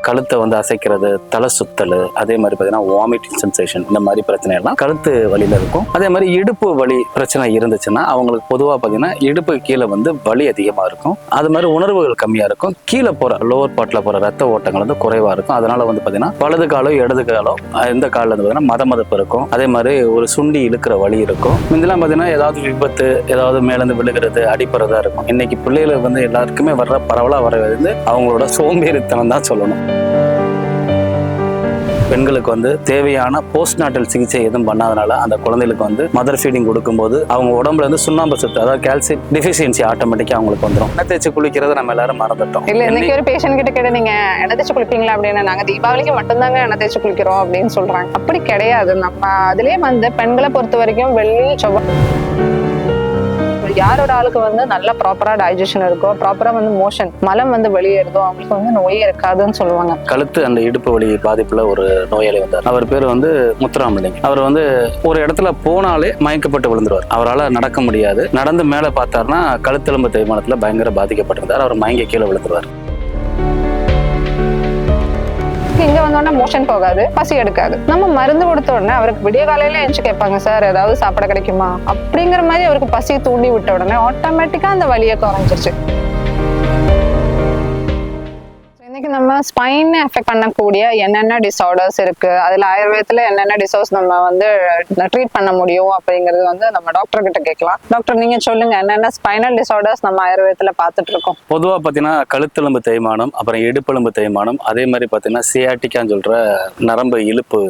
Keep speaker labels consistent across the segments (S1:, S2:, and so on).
S1: கழுத்தை வந்து அசைக்கிறது, தலை சுத்தல், அதே மாதிரி பார்த்தீங்கன்னா வாமிட்டிங் சென்சேஷன், இந்த மாதிரி பிரச்சனை எல்லாம் கழுத்து வலியில இருக்கும். அதே மாதிரி இடுப்பு வலி பிரச்சனை இருந்துச்சுன்னா அவங்களுக்கு பொதுவாக பார்த்தீங்கன்னா இடுப்பு கீழே வந்து வலி அதிகமாக இருக்கும். அது மாதிரி உணர்வுகள் கம்மியாக இருக்கும். கீழே போகிற லோவர் பார்ட்டில் போகிற ரத்த ஓட்டங்கள் வந்து குறைவாக இருக்கும். அதனால வந்து பார்த்தீங்கன்னா வலது காலோ இடது காலோ எந்த காலில் வந்து பார்த்தீங்கன்னா மதமதப்பு இருக்கும். அதே மாதிரி ஒரு சுண்டி இழுக்கிற வலி இருக்கும். இதெல்லாம் பார்த்தீங்கன்னா ஏதாவது விபத்து, ஏதாவது மேலேருந்து விழுகிறது, அடிப்பறதா இருக்கும். இன்னைக்கு பிள்ளைகள் வந்து எல்லாருக்குமே வர்ற பரவலாக வர வந்து அவங்களோட சோம்பேறித்தனம் தான் சொல்லணும். பெண்களுக்கு வந்து தேவையான போஸ்ட் நாட்டல் சிகிச்சை எதுவும் பண்ணாதனால அந்த குழந்தைகளுக்கு வந்து மதர் ஃபீடிங் கொடுக்கும்போது அவங்க உடம்புல இருந்து சுண்ணாம்பு சத்து, அதாவது கால்சியம் டிஃபிஷியன்சி ஆட்டோமேட்டிக்கா அவங்களுக்கு வந்துடும். எண்ணெய் தேய்ச்சி குளிக்கிறது நம்ம எல்லாரும் மறந்துட்டோம்.
S2: இல்ல, இன்னைக்கு ஒரு பேஷண்ட் கிட்ட கேட்டு நீங்க எண்ணெய் தேய்ச்சி குளிப்பீங்களா அப்படின்னு, நாங்க தீபாவளிக்கு மட்டும்தாங்க எண்ணெய் தேய்ச்சி குளிக்கிறோம் அப்படின்னு சொல்றாங்க. அப்படி கிடையாது. நம்ம அதுலயே வந்து பெண்களை பொறுத்த வரைக்கும் வெள்ளி செவ்வாய் யாரோட ஆளுக்கு வந்து நல்ல ப்ராப்பரா டைஜஷன் இருக்கோ, ப்ராப்பரா வந்து மோஷன் மலம் வந்து வெளியேறதோ அவங்களுக்கு வந்து நோயே இருக்காதுன்னு சொல்லுவாங்க.
S1: கழுத்து அந்த இடுப்பு வலி பாதிப்புல ஒரு நோயாளி வந்தார். அவர் பேர் வந்து முத்துராமலிங்க. அவர் வந்து ஒரு இடத்துல போனாலே மயக்கப்பட்டு விழுந்துருவார். அவரால் நடக்க முடியாது. நடந்து மேலே பார்த்தாருன்னா கழுத்தெலும்பு தேய்மானத்துல பயங்கர பாதிக்கப்பட்டிருந்தார். அவர் மயங்கி கீழே விழுந்துருவார்.
S2: இங்க வந்தோடனே மோஷன் போகாது, பசி எடுக்காது. நம்ம மருந்து கொடுத்த உடனே அவருக்கு விடிய காலையில எழுந்து கேட்பாங்க, சார் ஏதாவது சாப்பிட கிடைக்குமா அப்படிங்கிற மாதிரி அவருக்கு பசி தூண்டி விட்ட உடனே ஆட்டோமேட்டிக்கா அந்த வலியை குறைஞ்சிருச்சு. இன்னைக்கு நம்ம ஸ்பைன் எஃபெக்ட் பண்ணக்கூடிய என்னென்ன டிசார்டர்ஸ் இருக்கு, அதுல ஆயுர்வேதத்துல என்னென்ன டிசார்டர்ஸ் நம்ம வந்து ட்ரீட் பண்ண முடியும் அப்படிங்கிறது வந்து நம்ம டாக்டர் கிட்ட கேட்கலாம். டாக்டர், நீங்க சொல்லுங்க, என்னென்ன ஸ்பைனல் டிசார்டர்ஸ் நம்ம ஆயுர்வேதத்துல பார்த்துட்டு இருக்கோம்?
S1: பொதுவாக பார்த்தீங்கன்னா கழுத்தெலும்பு தேய்மானம், அப்புறம் இடுப்பெலும்பு தேய்மானம், அதே மாதிரி பார்த்தீங்கன்னா சியாட்டிக்கான்னு சொல்ற நரம்பு இழுப்பு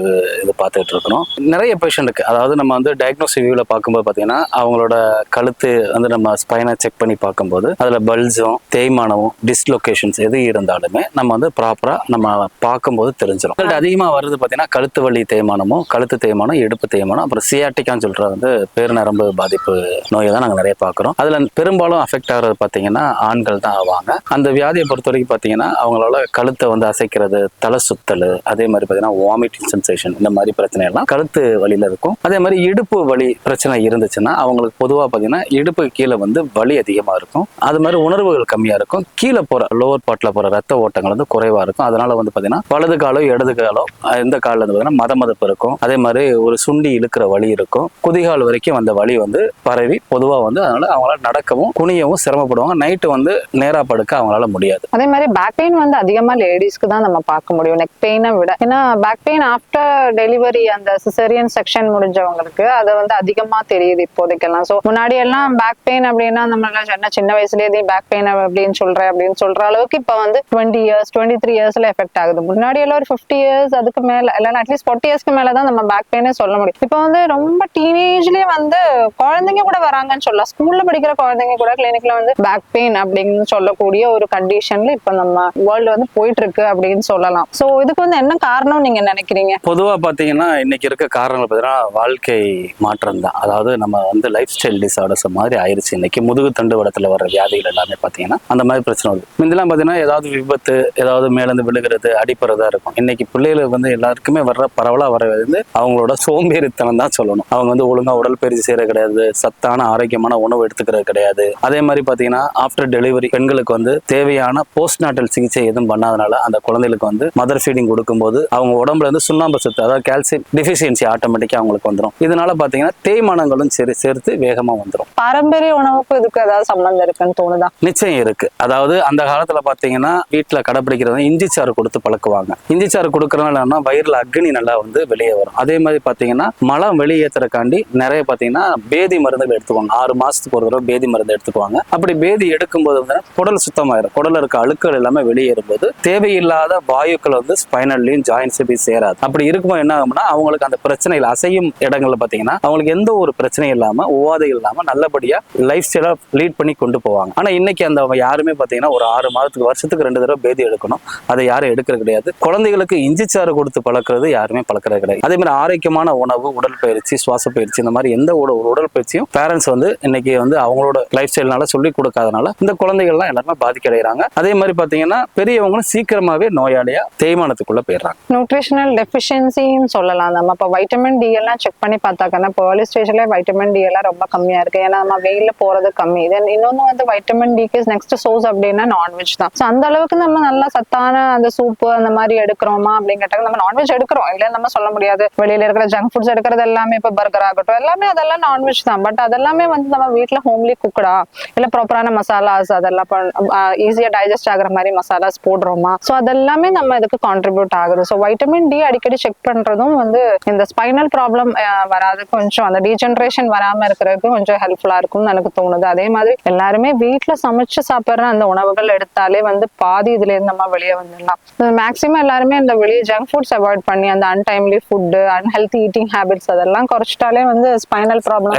S1: இது பார்த்துட்டு இருக்கணும். நிறைய பேஷண்ட்டுக்கு, அதாவது நம்ம வந்து டயக்னோஸ்டிக் வியூவில் பார்க்கும்போது பார்த்தீங்கன்னா அவங்களோட கழுத்து வந்து நம்ம ஸ்பைனை செக் பண்ணி பார்க்கும்போது அதில் பல்ஸும் தேய்மானமும் டிஸ்லொகேஷன்ஸ் எது இருந்தாலுமே நம்ம வந்து ப்ராப்பரா நம்ம பார்க்கும்போது தெரிஞ்சிடும். அதிகமாக வருது பார்த்தீங்கன்னா கழுத்து வலி தேய்மானமும், கழுத்து தேய்மானம், இடுப்பு தேய்மானம், அப்புறம் சியாட்டிக்கான்னு சொல்ற வந்து பேருநரம்பு பாதிப்பு நோயை தான் நாங்கள் நிறைய பார்க்குறோம். அதில் பெரும்பாலும் அஃபெக்ட் ஆகிறது பார்த்தீங்கன்னா ஆண்கள் தான் ஆவாங்க. அந்த வியாதியை பொறுத்த வரைக்கும் பார்த்தீங்கன்னா அவங்களால கழுத்தை வந்து அசைக்கிறது, தலை சுத்தல், அதே மாதிரி பார்த்தீங்கன்னா வாமிட்டிங் சென்சேஷன், இந்த மாதிரி பிரச்சனை எல்லாம் கழுத்து வலியில இருக்கும். அதே மாதிரி இடுப்பு வலி பிரச்சனை இருந்துச்சுன்னா அவங்களுக்கு பொதுவாக பார்த்தீங்கன்னா இடுப்பு கீழே வந்து வலி அதிகமாக இருக்கும். அது மாதிரி உணர்வுகள் கம்மியாக இருக்கும். கீழே போகிற லோவர் பார்ட்டில் போகிற ரத்த ஓட்டங்கள் வந்து குறைவா இருக்கும். அதனால வந்து பாத்தீங்கன்னா வலது காலோ இடது காலோ எந்த காலில் வந்து பாத்தீங்கன்னா மதமதப்பு இருக்கும். அதே மாதிரி ஒரு சுண்டி இழுக்கிற வலி இருக்கும். குதிகால் வரைக்கும் அந்த வலி வந்து பரவி பொதுவா வந்து அதனால அவங்களால நடக்கவும் குனியவும் சிரமப்படுவாங்க. நைட்டு வந்து நேரா படுக்க அவங்களால முடியாது.
S2: அதே மாதிரி பேக் பெயின் வந்து அதிகமா லேடிஸ்க்கு தான் நம்ம பார்க்க முடியும், நெக் பெயினை விட. ஏன்னா பேக் பெயின் ஆஃப்டர் டெலிவரி, அந்த சிசேரியன் செக்ஷன் முடிஞ்சவங்களுக்கு அதை வந்து அதிகமா தெரியுது இப்போதைக்கெல்லாம். ஸோ முன்னாடி எல்லாம் பேக் பெயின் அப்படின்னா நம்ம சின்ன வயசுலேயே பேக் பெயின் அப்படின்னு சொல்ற அளவுக்கு இப்ப வந்து 20 years 23 yearsல எஃபெக்ட் ஆகுது. முன்னாடி எல்லாம் ஒரு 50 years அதுக்கு மேல, இல்லைன்னா அட்லீஸ்ட் 40 yearsக்கு மேலதான் நம்ம பேக் பெயினே சொல்ல முடியும். இப்போ வந்து ரொம்ப டீனேஜ்லயே வந்து குழந்தைங்க கூட வராங்கன்னு சொல்லலாம். ஸ்கூல்ல படிக்கிற குழந்தைங்க கூட கிளினிக்ல வந்து பேக் பெயின் அப்படின்னு சொல்லக்கூடிய ஒரு கண்டிஷன்ல இப்ப நம்ம வேர்ல்டு வந்து போயிட்டு இருக்கு அப்படின்னு சொல்லலாம். சோ இதுக்கு வந்து என்ன காரணம் நீங்க நினைக்கிறீங்க?
S1: பொதுவா பாத்தீங்கன்னா இன்னைக்கு இருக்க காரணங்கள் பார்த்தீங்கன்னா வாழ்க்கை மாற்றம் தான். அதாவது நம்ம வந்து லைஃப் ஸ்டைல் டிசார்டர்ஸ் மாதிரி ஆயிருச்சு. இன்னைக்கு முதுகு தண்டு வடத்துல வர வியாதிகள் எல்லாமே பாத்தீங்கன்னா அந்த மாதிரி பிரச்சனை வருது. இதெல்லாம் பாத்தீங்கன்னா ஏதாவது விபத்து, ஏதாவது மேலேருந்து விழுகிறது, அடிப்பறதா இருக்கும். இன்னைக்கு பிள்ளைகள் வந்து எல்லாருக்குமே வர்ற பரவலா வர வந்து அவங்களோட சோம்பேறித்தனம் தான் சொல்லணும். அவங்க வந்து ஒழுங்கா உடற்பயிற்சி செய்யறது கிடையாது, சத்தான ஆரோக்கியமான உணவு எடுத்துக்கிறது கிடையாது. அதே மாதிரி பாத்தீங்கன்னா ஆஃப்டர் டெலிவரி பெண்களுக்கு வந்து தேவையான போஸ்ட் நாட்டல் சிகிச்சை எதுவும் பண்ணாதனால அந்த குழந்தைகளுக்கு வந்து மதர் ஃபீடிங் கொடுக்கும்போது அவங்க உடம்புல இருந்து சுண்ணாம்பு சத்து, அதாவது கால்சியம் டிஃபிஷியன்சி ஆட்டோமேட்டிக்கா அவங்களுக்கு வந்துடும். இதனால பாத்தீங்கன்னா தேய்மானங்களும் சேர்த்து வேகமா வந்துடும்.
S2: பாரம்பரிய உணவுக்கு இதுக்கு ஏதாவது சம்பந்தம் இருக்குன்னு தோணுதா?
S1: நிச்சயம் இருக்கு. அதாவது அந்த காலத்துல பாத்தீங்கன்னா வீட்டுல கடைப்பிடிக்கிறது இஞ்சி சாறு கொடுத்து பழக்குவாங்க. இஞ்சி சாறு கொடுக்கறதுனால வயிறுல அக்னி நல்லா வந்து வெளியே வரும். அதே மாதிரி பாத்தீங்கன்னா மலம் வெளியேற்றக்காண்டி நிறைய பாத்தீங்கன்னா பேதி மருந்துகள் எடுத்துக்குவாங்க. 6 மாசத்துக்கு ஒரு தடவை பேதி மருந்து எடுத்துக்குவாங்க. அப்படி பேதி எடுக்கும்போது வந்து குடல் சுத்தமாயிரும். குடல்ல இருக்க அழுக்கள் எல்லாமே வெளியேறும் போது தேவையில்லாத வாயுக்கள் வந்து ஸ்பைனல்லையும் ஜாயின்ஸ்லையும் சேராது. அப்படி இருக்கும்போது என்ன ஆகும்னா அவங்களுக்கு அந்த பிரச்சனைகள் அசையும் இடங்கள்ல பாத்தீங்கன்னா அவங்களுக்கு எந்த ஒரு பிரச்சனையும் இல்லாம, உவாதைகள் இல்லாம நல்லபடியா லைஃப் ஸ்டைலா லீட் பண்ணி கொண்டு போவாங்க. ஆனா இன்னைக்கு அந்த யாருமே பாத்தீங்கன்னா ஒரு 6 மாதத்துக்கு வருஷத்துக்கு 2 தடவை பேதி எடுக்கணும், அதை யாரும் எடுக்கிறது கிடையாது. குழந்தைகளுக்கு இஞ்சி சாறு கொடுத்து பழக்கிறது யாருமே பழக்கிறது கிடையாது. அதே மாதிரி ஆரோக்கியமான உணவு, உடற்பயிற்சி, சுவாச பயிற்சி, இந்த மாதிரி எந்த உடற்பயிற்சியும் பேரண்ட்ஸ் வந்து இன்னைக்கு வந்து அவங்களோட லைஃப் ஸ்டைல்னால சொல்லி கொடுக்காதனால இந்த குழந்தைகள்லாம் எல்லாருமே பாதிக்கடைகிறாங்க. அதே மாதிரி பாத்தீங்கன்னா பெரியவங்களும் சீக்கிரமாவே நோயாளியா தேய்மானத்துக்குள்ள போயிடுறாங்க.
S2: நியூட்ரிஷனல் டெஃபிஷியன்சின்னு சொல்லலாம். நம்ம இப்போ வைட்டமின் டி எல்லாம் செக் பண்ணி பார்த்தாக்கன்னா இப்போ ஏர்லி ஸ்டேஜ்ல வைட்டமின் டி எல்லாம் ரொம்ப கம்மியா இருக்கு. ஏன்னா நம்ம வெயில போறது கம்மி. தென் இன்னொன்னு வந்து வைட்டமின் டிக்கு நெக்ஸ்ட் சோர்ஸ் அப்படின்னா நான்வெஜ் தான். ஸோ அந்த அளவுக்கு நம்ம நல்லா சத்து சத்தான அந்த சூப்பு அந்த மாதிரி எடுக்கிறோமா அப்படின்னு கேட்டாங்க. நம்ம நான்வெஜ் எடுக்கிறோம் இல்லைன்னு நம்ம சொல்ல முடியாது. வெளியில இருக்கிற ஜங்க் ஃபுட்ஸ் எடுக்கிறது எல்லாமே இப்ப பர்கர் ஆகட்டும் எல்லாமே அதெல்லாம் நான்வெஜ் தான். பட் அதெல்லாமே வந்து நம்ம வீட்டுல ஹோம்லி குக்கடா இல்ல ப்ராப்பரான மசாலாஸ் அதெல்லாம் ஈஸியா டைஜஸ்ட் ஆகுற மாதிரி மசாலாஸ் போடுறோமா? ஸோ அதெல்லாமே நம்ம இதுக்கு கான்ட்ரிபியூட் ஆகுது. ஸோ வைட்டமின் டி அடிக்கடி செக் பண்றதும் வந்து இந்த ஸ்பைனல் ப்ராப்ளம் வராது, கொஞ்சம் அந்த டீஜெனரேஷன் வராம இருக்கிறதுக்கு கொஞ்சம் ஹெல்ப்ஃபுல்லா இருக்கும்னு எனக்கு தோணுது. அதே மாதிரி எல்லாருமே வீட்டுல சமைச்சு சாப்பிடுற அந்த உணவுகள் எடுத்தாலே வந்து பாதி இதுல இருந்து நம்ம வெளியே வந்துடலாம். மேக்சிமம் எல்லாருமே இந்த வெளியே ஜங்க் ஃபுட்ஸ் அவாய்ட் பண்ணி அந்த untimely food unhealthy eating habits அதெல்லாம் குறைச்சிட்டாலே வந்து ஸ்பைனல் ப்ராப்ளம்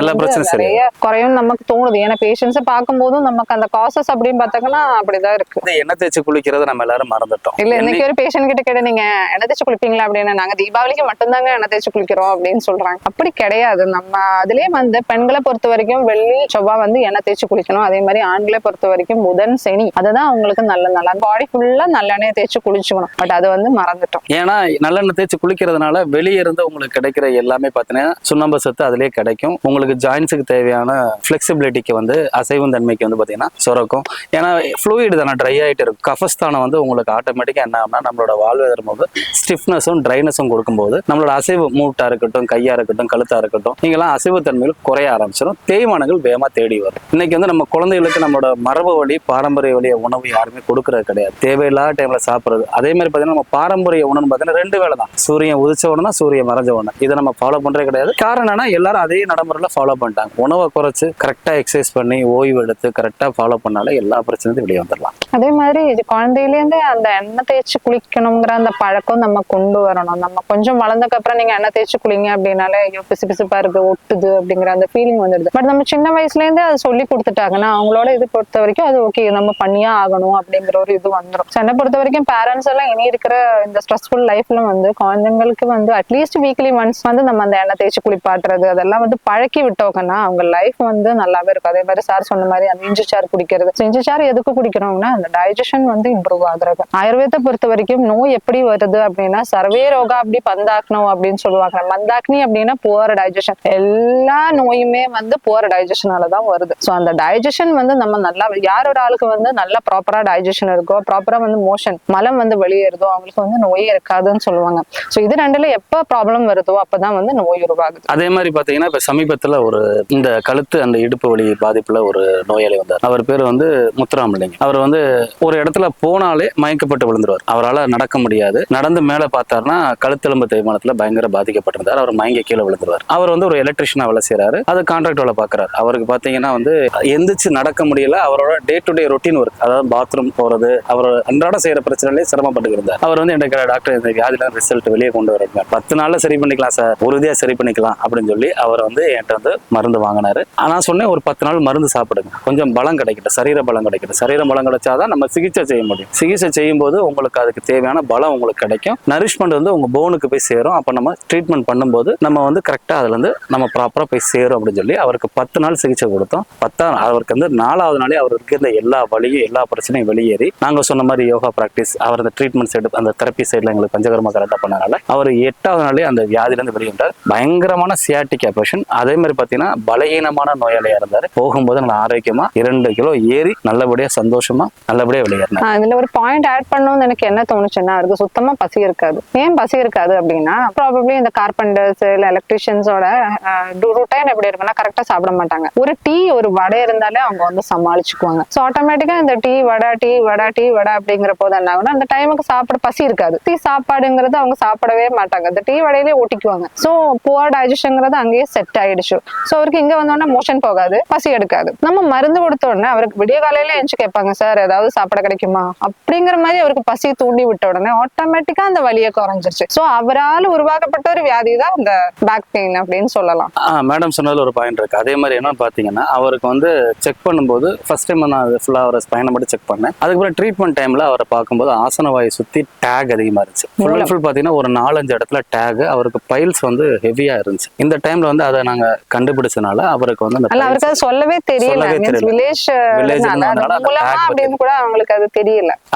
S2: நிறைய குறையும் நமக்கு தோணுது. ஏன்னா பேஷண்ட்ஸ் பார்க்கும்போதும் நமக்கு அந்த காசஸ் அப்படின்னு பார்த்தாங்கன்னா அப்படிதான் இருக்கு.
S1: எண்ணெய் தேய்ச்சி குளிக்கிறது நம்ம எல்லாரும் மறந்துட்டோம்.
S2: இல்ல இன்னைக்கு ஒரு பேஷண்ட் கிட்ட கேட்ட நீங்க எண்ணெய் தேய்ச்சி குளிப்பீங்களா அப்படின்னு, நாங்க தீபாவளிக்கு மட்டும்தாங்க எண்ணெய் தேய்ச்சி குளிக்கிறோம் அப்படின்னு சொல்றாங்க. அப்படி கிடையாது. நம்ம அதுலயே வந்து பெண்களை பொறுத்த வரைக்கும் வெள்ளி செவ்வாய் வந்து எண்ணெய் தேய்ச்சி குளிக்கணும். அதே மாதிரி ஆண்களை பொறுத்த வரைக்கும் புதன் சனி அதுதான் அவங்களுக்கு நல்ல பாடி ஃபுல்லா நல்லெண்ணெய் தேய்ச்சி குளிச்சுக்கணும். பட் அது வந்து மறந்துட்டோம்.
S1: ஏன்னா நல்லெண்ணெய் தேய்ச்சி குளிக்கிறதுனால வெளியே இருந்து உங்களுக்கு கிடைக்கிற எல்லாமே பார்த்தீங்கன்னா சுண்ணாம்பு சத்து அதுலயே கிடைக்கும். உங்களுக்கு ஜாயின்ஸுக்கு தேவையான ஃபிளெக்சிபிலிட்டிக்கு வந்து அசைவும் தன்மைக்கு வந்து பார்த்தீங்கன்னா சுரக்கும். ஏன்னா ஃப்ளூயிட் தானே ட்ரை ஆகிட்டு இருக்கும். கஃபஸ்தானம் வந்து உங்களுக்கு ஆட்டோமேட்டிக்காக என்ன ஆகுனா நம்மளோட வாழ்வதற்கு போது ஸ்டிஃப்னஸும் ட்ரைனஸும் கொடுக்கும்போது நம்மளோட அசைவு மூட்டா இருக்கட்டும் கையா இருக்கட்டும் கழுத்தா இருக்கட்டும் நீங்களாம் அசைவு தன்மையில் குறைய ஆரம்பிச்சிடும். தேய்மானங்கள் வேகமா தேடி வரும். இன்னைக்கு வந்து நம்ம குழந்தைகளுக்கு நம்மளோட மரபு வழி பாரம்பரிய வழிய உணவு யாருமே கொடுக்கறது கிடையாது. தேவையில்லாத டைம்ல சாப்பிடுறது. அதே மாதிரி பார்த்தீங்கன்னா நம்ம பாரம்பரிய உணவு பார்த்தீங்கன்னா 2 வேளை தான். சூரியன் உதிச்ச உடனே சூரியன் மறைஞ்ச உடனே. இதை நம்ம ஃபாலோ பண்றே கிடையாது. காரணம் என்னன்னா எல்லாரும் அதே நடைமுறையில ஃபாலோ பண்ணிட்டாங்க. உணவை குறைச்சு கரெக்டா எக்ஸசைஸ் பண்ணி ஓய்வு எடுத்து கரெக்டா ஃபாலோ பண்ணாலே எல்லா பிரச்சனையும் வெளியே வந்துடலாம்.
S2: அதே மாதிரி இது குழந்தையிலேருந்தே அந்த எண்ணெய் தேய்ச்சி குளிக்கணுங்கிற அந்த பழக்கம் நம்ம கொண்டு வரணும். நம்ம கொஞ்சம் வளர்ந்ததுக்கு அப்புறம் நீங்க எண்ணெய் தேய்ச்சி குளிங்க அப்படின்னாலே ஐயோ பிசு பிசுப்பா இருக்கு ஒட்டுது அப்படிங்கிற அந்த ஃபீலிங் வந்துடுது. பட் நம்ம சின்ன வயசுல இருந்தே அதை சொல்லி கொடுத்துட்டாங்கன்னா அவங்களோட இது பொறுத்த வரைக்கும் அது ஓகே நம்ம பண்ணியே ஆகணும் அப்படிங்கிற ஒரு இது வந்துடும். என்னை பொறுத்த வரைக்கும் பேரண்ட்ஸ் எல்லாம் இனி இருக்கிற இந்த ஸ்ட்ரெஸ்ஃபுல் லைஃப்ல வந்து குழந்தைங்களுக்கு வந்து அட்லீஸ்ட் வீக்லி ஒன்ஸ் வந்து நம்ம அந்த எண்ணெய் தேய்ச்சி குளிப்பாட்டுறது அதெல்லாம் வந்து பழக்கி விட்டோங்கன்னா அவங்க லைஃப் வந்து நல்லாவே இருக்கும். அதே மாதிரி சார் சொன்ன மாதிரி அந்த இஞ்சி சாறு குடிக்கிறது. இஞ்சி சாறு எதுக்கு குடிக்கிறோம்னா அந்த டைஜஷன் வந்து இம்ப்ரூவ் ஆகுறது. ஆயுர்வேதத்தை பொறுத்த வரைக்கும் நோய் எப்படி வருது அப்படின்னா சர்வே ரோகா அப்படி பந்தாக்கணும் அப்படின்னு சொல்லுவாங்க. மந்தாக்னி அப்படின்னா புவர் டைஜஷன். எல்லா நோயுமே வந்து புவர் டைஜஷனாலதான் வருது. ஸோ அந்த டைஜஷன் வந்து நம்ம நல்லா யார் ஒரு ஆளுக்கு வந்து நல்லா ப்ராப்பரா டைஜஷன் இருக்கோ ப்ராப்பரா வந்து மோஷன் மலம் வந்து வெளியேறுதோ அவங்களுக்கு வந்து நோயே இருக்காதுன்னு சொல்லுவாங்க. ஸோ இது ரெண்டுல எப்ப ப்ராப்ளம் வருதோ அப்பதான் வந்து நோய் உருவாகுது.
S1: அதே மாதிரி பாத்தீங்கன்னா இப்ப சமீபத்துல ஒரு இந்த கழுத்து அந்த இடுப்பு வலி பாதிப்புல ஒரு நோயாளி வந்தார். அவர் பேர் வந்து முத்துராமலிங்க. அவர் வந்து ஒரு இடத்துல போனாலே மயக்கப்பட்டு விழுந்துருவார். அவரால் நடக்க முடியாது. நடந்து மேல பார்த்தாருன்னா கழுத்தெலும்பு தேய்மானத்துல பயங்கர பாதிக்கப்பட்டிருந்தார். அவர் மயங்க கீழே விழுந்துருவார். அவர் வந்து ஒரு எலக்ட்ரிஷியனா வேலை செய்யறாரு. அது கான்ட்ராக்ட் வேலை பார்க்கறாரு. அவருக்கு பாத்தீங்கன்னா வந்து எந்திரிச்சு நடக்க முடியல. அவரோட day to day routine work அதாவது பாத்ரூம் போறது அவர் அன்றாட செய்யற பிரச்சனையிலே சிரமப்பட்டு இருந்தார். அவர் வந்து எனக்கு டாக்டர் இந்த வியாதியில ரிசல்ட் வெளியே கொண்டு வரீங்க 10 நாள்ல சரி பண்ணிக்கலாம் சார், உறுதியா சரி பண்ணிக்கலாம் அப்படின்னு சொல்லி அவர் வந்து என்கிட்ட வந்து மருந்து வாங்கினாரு. நான் சொன்னேன் ஒரு 10 நாள் மருந்து சாப்பிடுங்க, கொஞ்சம் பலம் கிடைக்கட்டும், சரீர பலம் கிடைக்கட்டும். சரீர பலம் கிடைச்சாதான் நம்ம சிகிச்சை செய்ய முடியும். சிகிச்சை செய்யும் போது உங்களுக்கு அதுக்கு தேவையான பலம் உங்களுக்கு கிடைக்கும். நரிஷ்மெண்ட் வந்து உங்க போனுக்கு போய் சேரும். அப்ப நம்ம ட்ரீட்மெண்ட் பண்ணும்போது நம்ம வந்து கரெக்டா அதுல இருந்து நம்ம ப்ராப்பரா போய் சேரும் அப்படின்னு சொல்லி அவருக்கு 10 நாள் சிகிச்சை கொடுத்தோம். அவருக்கு வந்து 4வது நாளே அவருக்கு இருந்த எல்லா வலியும் எல்லா பிரச்சனையும் வெளியேறி நாங்க சொன்ன மாதிரி யோகா பிராக்டிஸ் அவர் அந்த ட்ரீட்மெண்ட் சைடு அந்த தெரப்பி சைட்ல எங்களுக்கு பஞ்சகர்மா கரெக்டா பண்ணனால அவர் 8வது நாளே அந்த வியாதியிலிருந்து வெளியிட்டார். பயங்கரமான சியாட்டிக் ஆபரேஷன். அதே மாதிரி பாத்தீங்கன்னா பலகீனமான நோயாளியா இருந்தாரு. போகும்போது நல்லா ஆரோக்கியமா 2 கிலோ ஏறி நல்லபடியா சந்தோஷமா நல்லபடியா வெளியேறினார்.
S2: இதுல ஒரு பாயிண்ட் ஆட் பண்ணணும்னு எனக்கு என்ன தோணுச்சுன்னா அவருக்கு சுத்தமா பசி இருக்காது. ஏன் பசி இருக்காது அப்படின்னா ப்ராபப்ளி இந்த கார்பெண்டர்ஸ் இல்ல எலக்ட்ரிஷியன்ஸோட ருட்டைன் எப்படி இருக்குன்னா கரெக்டா சாப்பிட மாட்டாங்க. ஒரு டீ ஒரு வடை இருந்தாலே அவங்க வந்து சமாளிச்சுக்குவாங்க. ஸோ ஆட்டோமேட்டிக்கா இந்த டீ வடை அப்படிங்கிற போது என்ன ஆகுனா அந்த டைமுக்கு சாப்பிட பசி இருக்காது. டீ சாப்பாடுங்கிறது அவங்க சாப்பிடவே மாட்டாங்க. அந்த டீ வடையிலே ஒட்டிக்குவாங்க. ஸோ புவர் டைஜஷன்ங்கிறது அங்கேயே செட் ஆயிடுச்சு. ஸோ அவருக்கு இங்க வந்தோடனே மோஷன் போகாது, பசி எடுக்காது. நம்ம மருந்து கொடுத்த உடனே அவருக்கு விடிய காலையில எழுந்து கேட்பாங்க சார் ஏதாவது சாப்பிட கிடைக்குமா அப்படிங்கிற மாதிரி அவருக்கு பசி தூண்டி விட்ட உடனே ஆட்டோமேட்டிக்கா அந்த வலியை குறைஞ்சிருச்சு. ஸோ அவரால் உருவாக்கப்பட்ட ஒரு வியாதி தான் இந்த பேக் பெயின் அப்படின்னு சொல்லலாம்.
S1: மேடம் சொன்னதுல ஒரு பாயிண்ட் இருக்கு. அதே மாதிரி என்ன பாத்தீங்கன்னா அவருக்கு வந்து செக் பண்ணும்போது ஃபர்ஸ்ட் டைம் நான் ஃபுல்லா அவரை ஸ்பைனை மட்டும் செக் பண்ணேன். அதுக்கப்புறம் ட்ரீட்மெண்ட் டைம்ல அவரை பார்க்கும்போது ஆசன வாயை சுத்தி டேக் அதிகமா இருந்துச்சு. ஃபுல் பாத்தீங்கன்னா ஒரு 4-5 இடத்துல டேக். அவருக்கு பைல்ஸ் வந்து ஹெவியா இருந்துச்சு. இந்த டைம்ல வந்து அதை நாங்க கண்டுபிடிச்சனால அவருக்கு வந்து
S2: அவருக்கு அது சொல்லவே தெரியல.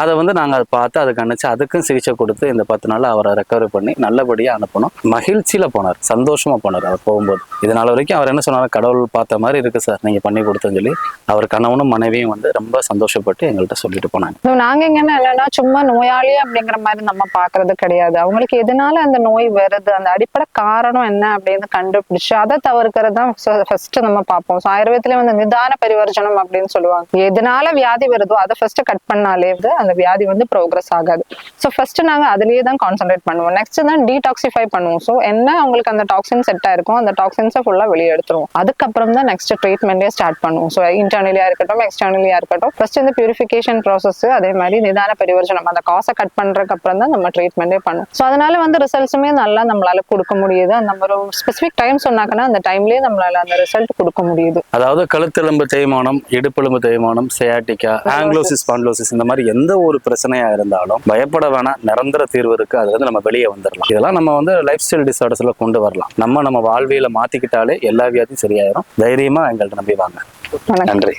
S1: அதை வந்து நாங்க அதை பார்த்து அதை கணிச்சு அதுக்கும் சிகிச்சை கொடுத்து இந்த 10 நாள் அவரை ரெக்கவரி பண்ணி நல்லபடியா அனுப்பணும். மகிழ்ச்சியில போனார், சந்தோஷமா போனார். அவர் போகும்போது இதனால வரைக்கும் அவர் என்ன சொன்னாரு, கடவுள் பார்த்த மாதிரி இருக்கு சார் நீங்க பண்ணி கொடுத்தேன்னு சொல்லி அவர் கணவனும் மனைவியும் வந்து ரொம்ப சந்தோஷப்பட்டு எங்கள்கிட்ட சொல்லிட்டு போனாங்க.
S2: நாங்க என்ன என்னன்னா சும்மா நோயாளி அப்படிங்கிற மாதிரி நம்ம பாக்குறது கிடையாது. அவங்களுக்கு எதனால அந்த நோய் வருது, அந்த அடிப்படை காரணம் என்ன அப்படின்னு கண்டுபிடிச்சு அதை தவிர்க்கிறது தான் ஃபர்ஸ்ட் நம்ம பார்ப்போம். ஸோ ஆயுர்வேதத்துல வந்து நிதான பரிவர்ஜனம் அப்படின்னு சொல்லுவாங்க. எதனால வியாதி வருதோ அதை ஃபர்ஸ்ட் கட் பண்ணாலே அந்த வியாதி வந்து ப்ரோக்ரஸ் ஆகாது. ஸோ ஃபர்ஸ்ட் நாங்க அதுலயே தான் கான்சென்ட்ரேட் பண்ணுவோம். நெக்ஸ்ட் தான் டீடாக்சிஃபை பண்ணுவோம். ஸோ என்ன அவங்களுக்கு அந்த டாக்ஸின் செட் ஆயிருக்கும் அந்த டாக்ஸின்ஸை ஃபுல்லா வெளியே எடுத்துருவோம். அதுக்கப்புறம் தான் நெக்ஸ்ட் ட்ரீட்மெண்டே ஸ்டார்ட் பண்ணுவோம். ஸோ இன்டர்னலியா இருக்கட்டும் எக்ஸ்டர்னலியா இருக்கட்டும் ஃபர்ஸ்ட் இந்த பியூரிஃபிகேஷன் ப்ராசஸ், அதே மாதிரி நிதான பரிவர்ஜனம் அந்த காசை கட் பண்றதுக்கு அப்புறம் தான் நம்ம ட்ரீட்மெண்டே பண்ணுவோம். ஸோ அதனால வந்து ரிசல்ட்ஸுமே நல்லா நம்மளால கொடுக்க முடியுது. அந்த ஒரு ஸ்பெசிஃபிக் டைம் சொன்னாங்கன்னா அந்த டைம்லயே நம்மளால அந்த ரிசல்ட் கொடுக்க முடியுது.
S1: அதாவது கழுத்தெலும்பு தேய்மானம், இடுப்பெலும்பு தேய்மானம், சயாட்டிக்கா, ஆங்கிலோசிஸ், ஸ்பாண்டிலோசிஸ் இந்த மாதிரி எந்த ஒரு பிரச்சனையா இருந்தாலும் பயப்பட வேணாம், நிரந்தர தீர்வு இருக்கு. அதுல இருந்து நம்ம வெளியே வந்துடலாம். இதெல்லாம் நம்ம வந்து லைஃப் ஸ்டைல் டிசார்டர்ஸ்ல கொண்டு வரலாம். நம்ம வாழ்வியல மாத்திக்கிட்டாலே எல்லா வியாதியும் சரியாயிரும். தைரியமா எங்கள்கிட்ட நம்பி வாங்க. நன்றி.